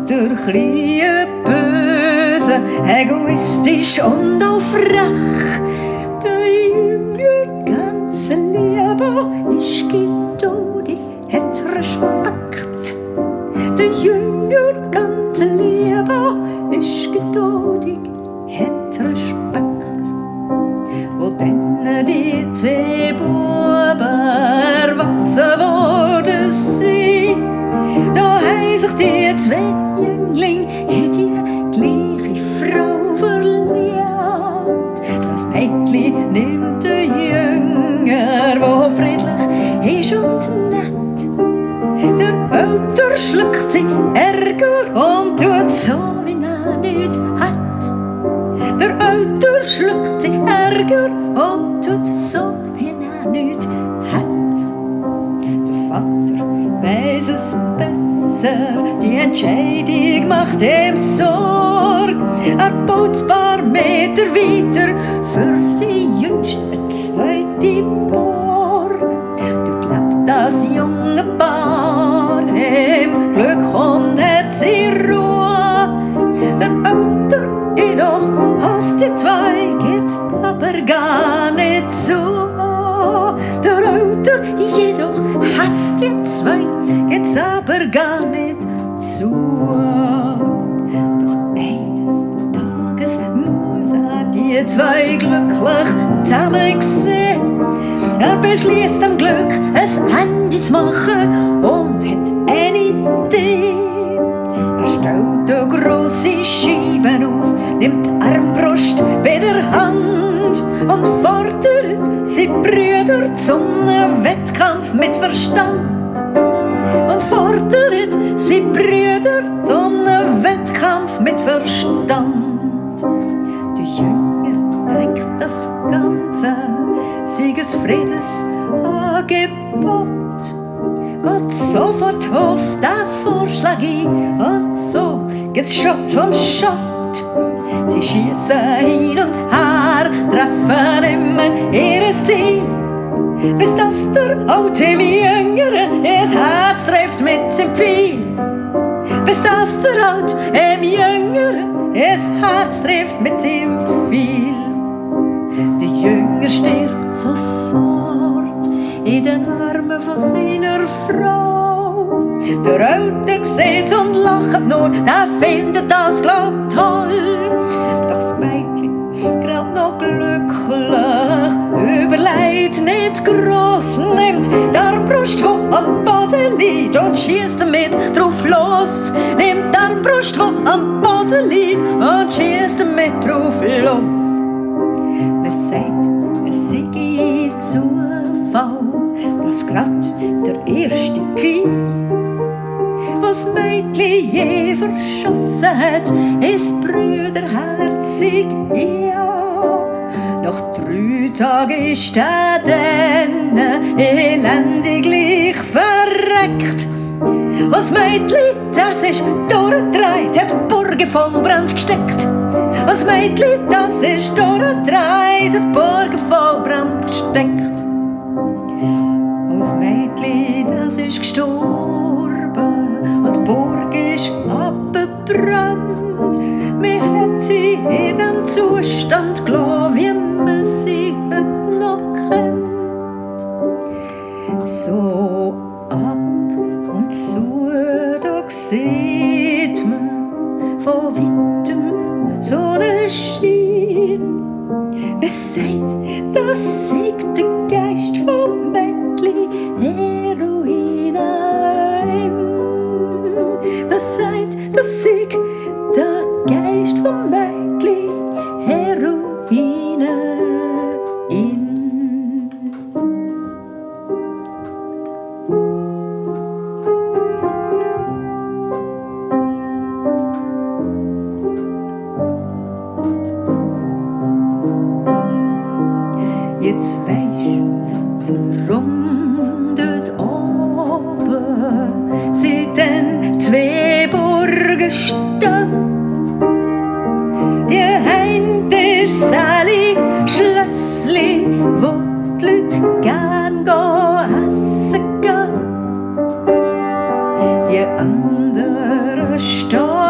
lauter kleine Böse, egoistisch und auch frech. Der Jünger ganz Leben ist geduldig, hat Respekt. Der Jünger ganz Leben ist geduldig, hat Respekt. Wo dann die zwei Buben erwachsen worden sind, da haben sich die zwei Jünglinge in die gleiche Frau verliebt. Das Mädchen nimmt den Jünger, der friedlich ist und nett. Der Älter schluckt sie Ärger und tut so, wie er nichts hat. Der Älter schluckt sie Ärger und tut so, wie er nichts hat. Der Vater weiss es besser, die Entscheidung macht ihm Sorge. Er baut ein paar Meter weiter für sie jüngst eine zweite Burg. Dort lebt das junge Paar im Glück und hat sie Ruhe. Der Älter jedoch hasst die zwei, geht's aber gar nicht so. Der Älter jedoch hasst die zwei, geht's aber gar nicht so. Doch eines Tages muss er die zwei glücklich zusammen sehen. Er beschließt am Glück ein Ende zu machen und hat eine Idee. Er stellt eine grosse Scheibe auf, nimmt die Armbrust bei der Hand und fordert seine Brüder zum Wettkampf mit Verstand. Und fordert seine Brüder zum Wettkampf mit Verstand. Der Jünger denkt, das Ganze sei ein Friedensangebot. Geht sofort auf den Vorschlag ein und so geht's Schott um Schott. Sie schießen hin und her, treffen immer ihr Ziel, bis dass der alte Jüngere es Herz trifft mit seinem Pfeil. Bis dass der alte Jüngere es Herz trifft mit seinem Pfeil. Der Jünger stirbt sofort in den Armen von seiner Frau. Der Alte sieht's und lacht nur, der findet das glaub toll. Doch das Mädchen, grad noch glücklich, überlegt nicht gross, nimmt die Armbrust, wo am Boden liegt, und schießt damit drauf los. Nimmt die Armbrust, wo am Boden liegt, und schießt damit drauf los. Man sagt, es sei Zufall, dass grad der erste Pfeil, was Mädchen je verschossen hat, ist brüderherzig, ja. Nach 3 Tagen ist er dann elendiglich verreckt. Und das Mädchen, das ist durchgedreht, hat Burgen voll Brand gesteckt. Und das Mädchen, das ist durchgedreht, hat Burgen voll Brand gesteckt. Und das Mädchen, das ist gestorben und die Burg ist abgebrannt. Wir hat sie in dem Zustand gelassen, wie man sie heute noch kennt. So ab und zu, da sieht man von weitem so einen Schein. Man sagt, das sei der Geist vom Mädchen Heroine. Man sagt, das sei der Geist vom Mädchen Heroine. Jetzt weisst, warum dort oben sie denn 2 Burgen stehen. Die eine ist Sally Schlössli, wo die Leute gern essen gehen. Die andere steht